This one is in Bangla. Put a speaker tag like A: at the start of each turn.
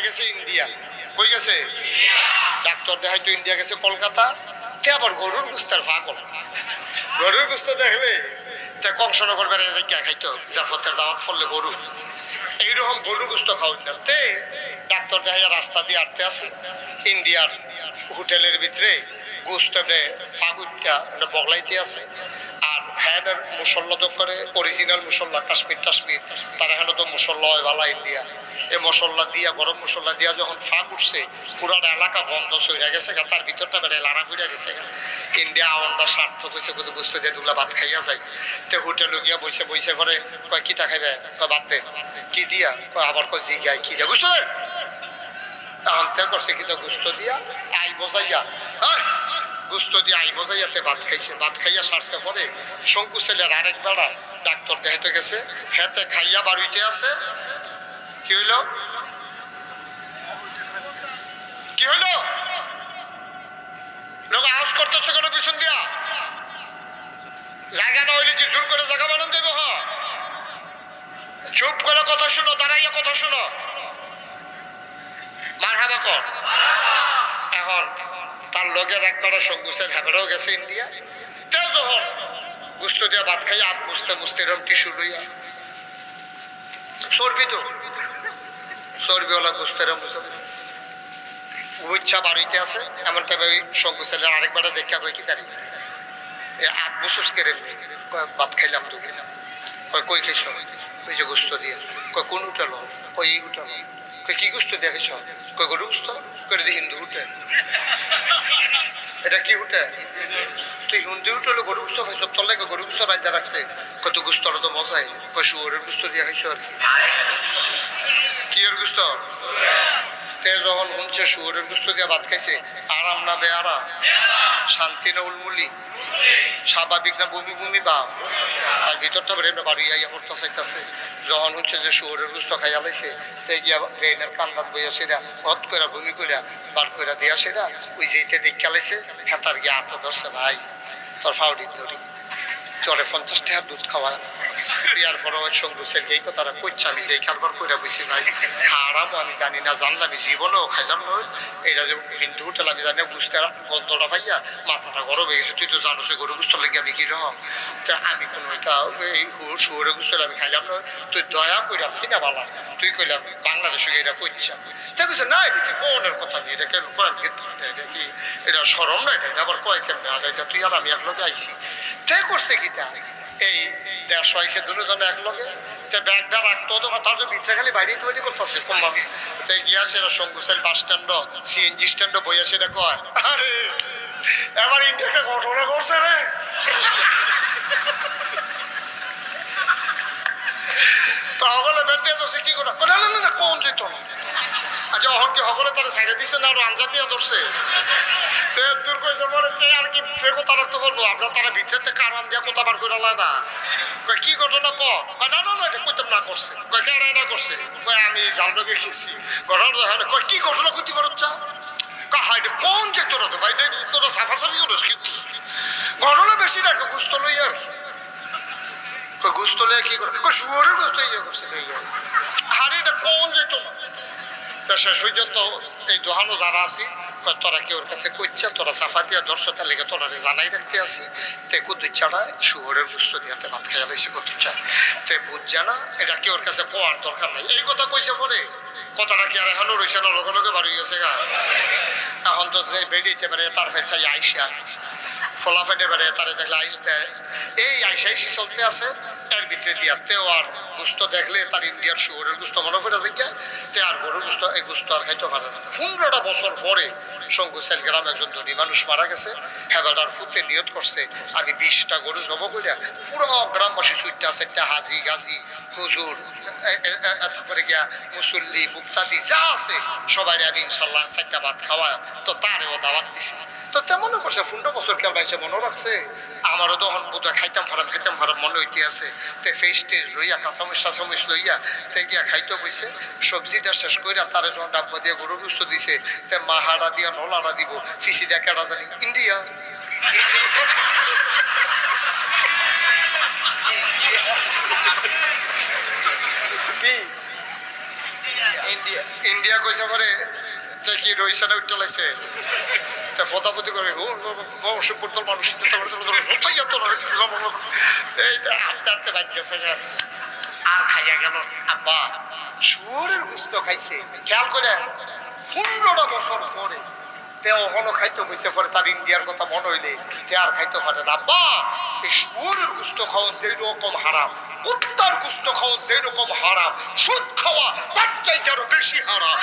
A: গেছে ইন্ডিয়া। কই গেছে? ডাক্তার দেখাইতো ইন্ডিয়া গেছে কলকাতা। তে আবার গরুর গুস্তার পাগল। গরুর গুস্ত দেখলে তে কংসনগর বেড়ে যায় খাইতো, জাফতের দাওয়াত ফললে গরু এইরকম গরুর গুস্ত খাওয়ান না। তে ডাক্তার দেখাইয়া রাস্তা দিয়ে আটতে আছে ইন্ডিয়ার হোটেলের ভিতরে গোস্ত ফাগুটা বগলাইতে আছে। আর হ্যাঁ মুসল্লা তো করে অরিজিনাল মুসল্লা, কাশ্মীর টাশ্মীর তারা হেন তো মুসল্লা হয় ভালা ইন্ডিয়া। এই মশলা দিয়া গরম মশলা দিয়া যখন ফাঁক উঠছে পুরা এলাকা বন্ধ হয়ে গেছে, তার ভিতরটা বেড়ে লাড়া ফুড়ে গেছে। ইন্ডিয়া আওয়ানটা সার্থক হয়েছে, কত গুস্ত দিয়ে দুগুলা ভাত খাইয়া যায়। তে হোটেলে গিয়া বসে বসে করে কয় কিতা খাইবে, কয় বাদ দে। কি দিয়া? কয় আবার কয় জি গাই কি দিয়া বুঝতে আনতে করছে কিতা গুস্ত দিয়া আই বজাইয়া, গুস্ত দিয়ে আই বজাইয়াতে ভাত খাইছে। ভাত খাইয়া সারছে পরে শঙ্কু ছেলের আরেক বেড়া ডাক্তার দেখাইতে গেছে, হেতে খাইয়া বাড়িতে আছে। কি হইল? কি হইল? লোক আওয়াজ করতেছে কেন পিছন দিয়া? জায়গা না হইলে কি জোর করে জায়গা বানান দেব? চুপ করে কথা শুনো, দাঁড়াইয়া কথা শুনো। মারহাবা কর। এখন তার লগের একবার সঙ্গুসের হ্যাবেরাও গেছে ইন্ডিয়া। তে যখন গুস্ত দিয়া ভাত খাইয়া হাত মুছতে মুছতে এরম টিস্যু লইয়া চর্বি তো চর্বিওয়ালা গুস্তের বুচ্ছা বাড়িতে আছে। এমন টাইমে ওই শঙ্কু ছেলের আরেকবার দেখা কই কি তারি আট বছর কেড়ে ভাত খাইলাম দু খেলাম। কয় কই খেয়েছ? ওই যে গুস্ত দিয়ে। কয় কোন উঠালো? কই এই উঠালো। কই কি গুস্ত দিয়ে খেয়েছ? কই গরু গুস্ত। করে দিয়ে হিন্দু উঠে। এটা কি উঠে? তুই হিন্দু উঠলো গরু গুস্ত খাইছ? তোর লাগে গরু গুস্ত রাজা রাখছে। কত গুস্ত তো মজাই। কয় শুয়োরের গুস্ত দিয়ে খাইছ আর কি। কি এর গুস্ত? তে যখন শুনছে শুয়োরের গুস্ত দিয়ে ভাত খাইছে, আরাম না বেয়ারা? শান্তি না উলমুলি? স্বাভাবিক না বমি বমি বা? আর ভিতরটা বেড়ে বাড়ি আইয়া পড়তে চাইতেছে। যখন হচ্ছে যে শুয়োরের গুস্ত খাইয়া লাইছে, তে গিয়া ট্রেনের কান্দাত বইয়া সেরা হট করে বমি করে বার করে দিয়া সেরা ওই যেতে দেখা লাইছে। হেতার গিয়া হাতে ধরছে, ভাই তোর ফাউডি ধরি তোরে 50 টাকার দুধ খাওয়া বিয়ার পরে ওই সঙ্গু ছেলে এই কথাটা করছে। আমি যেই কারবার করে বসি ভাই হারামও আমি জানি না, জানলে আমি জীবনেও খাইলাম নয়। এইটা যে হিন্দু হোটেল আমি জানি বুঝতে গন্ধটা পাইয়া মাথাটা গরম হয়ে গেছে। তুই তো জানো সে গরু গুস্ত লেগে আমি কিরকম। তা আমি কোনো এটা এই শুয়োরের গুস্ত আমি খাইলাম নয়। তুই দয়া কইলাম কিনা বালা, তুই কইলাম বাংলাদেশে এটা করছে। তা কইছে না এটা কি কোনের কথা নেই, এটা কেন এটা কি এটা সরম না, এটা আবার কয় কেমন আর এটা তুই আর আমি একলগে আইসি। তে করছে কিতা এই 150 আইসে দুজনে একলগে। তে ব্যাগটা রাখতো তো তার ভিতরে খালি বাইরে তৈরি করতেছে কম্বা। তাই গিয়াছে শঙ্কুসেল বাস স্ট্যান্ড সিএনজি স্ট্যান্ড বইয়া সেটা কয় আরে এবার ইন্ডিয়াকে ঘটনা করছে রে। তো হগলে বের দিয়ে ধরছে কি করে না না না কোন যেত না। আচ্ছা অহন কি হগলে তারা সাইডে দিচ্ছে না আরো আঞ্জা দিয়ে ধরছে। দূর কইছে বলে আর কি সে কথা রাখতে পারবো আমরা তারা ভিতরে কারণ দিয়া কথা বার করে না। কি ঘটনা ক না না না এটা কইতাম না করছে। কয় কে না করছে? কয় আমি জানলোকে গেছি ঘটনা। কয় কি ঘটনা করতে পারো চা? হাই কোন যে তোরা তো ভাই তোরা সাফাসাফি করিস কি ঘটনা বেশি না গুস্ত লই আর কি গুস্ত লইয়া কি করে শুয়োরের গুস্ত ইয়ে করছে। আরে এটা কোন যেত না। শেষ পর্যন্ত এই দোহানো যারা আছি তোরা কেউ কাছে কইছা তোরা সাফা দিয়া দর্শকতার লেগে তোরা জানাই রাখতে আসি। তে কুদুর চাড়ায় শুয়োরের গুস্ত দিয়াতে ভাত খাইয়া বেশি কুদুর চায়। তে বুঝছে না এটা কেউ কাছে কোয়ার দরকার নাই। এই কথা কইছে পরে কথাটা কি আর এখনো রয়েছে না লগে লগে বাড়ি গেছে গা। এখন তো যে বেরিয়েতে পারে তার ফেলছে আইসা ফলাফেটে বেড়ে তারা দেখলে আইস দেয়। এই আইসাইসি চলতে আছে এর ভিতরে দিয়া তেও আর গুস্ত দেখলে তার ইন্ডিয়ার শুয়োরের গুস্ত মনে করে দেখে তে আর গরুর গুস্ত এই গুস্ত আর খাইতে পারে না। 15টা বছর পরে শঙ্কুসেল গ্রামে একজন ধনী মানুষ মারা গেছে। হেবাটার ফুতে নিয়ত করছে আমি 20টা গরু জব করিয়া পুরো গ্রামবাসী ছুটতে আছে একটা হাজি গাজি হুজুর তারপরে গিয়া মুসল্লি মুক্তাদি যা আছে সবাই আমি ইনশাল্লাহ 4টা ভাত খাওয়া তো তারেও দাওয়াত দিছে। তো তেমনও করছে 15 বছর কেমন আছে মনে রাখছে। আমারও তখন বোধহয় খাইতাম ভাড়া মনে হইতে আছে। তে ফেস্টে লইয়া কাঁচামরিচ লইয়া তে গিয়া খাইতে বইছে। সবজিটা শেষ কইরা তারা যখন ডাব্বা দিয়ে গরু গুস্ত দিছে তে মা হাড়া দিয়া নলাড়া দিব ফিসি দিয়া কেডা জানি ইন্ডিয়া। কি ইন্ডিয়া কইছে পরে তে কি রইছে না উঠতে লাইছে তা ফতাফতি করে বংশপুরতল মানুষ এইটা আস্তে আস্তে বাদ গেছে আর খাইয়া গেল আব্বা শুয়োরের গুস্ত খাইছে খেয়াল করে 15টা বছর পরে তে ওখানো খাইতে বসে পরে তার ইন্ডিয়ার কথা মনে হইলে তে আর খাইতে পারে না আব্বা এই শুয়োরের গুস্ত খাওয়া যেরকম হারাম কুত্তার গুস্ত খাওয়া যেরকম হারাম সুদ খাওয়া তার চাইতে আরো বেশি হারাম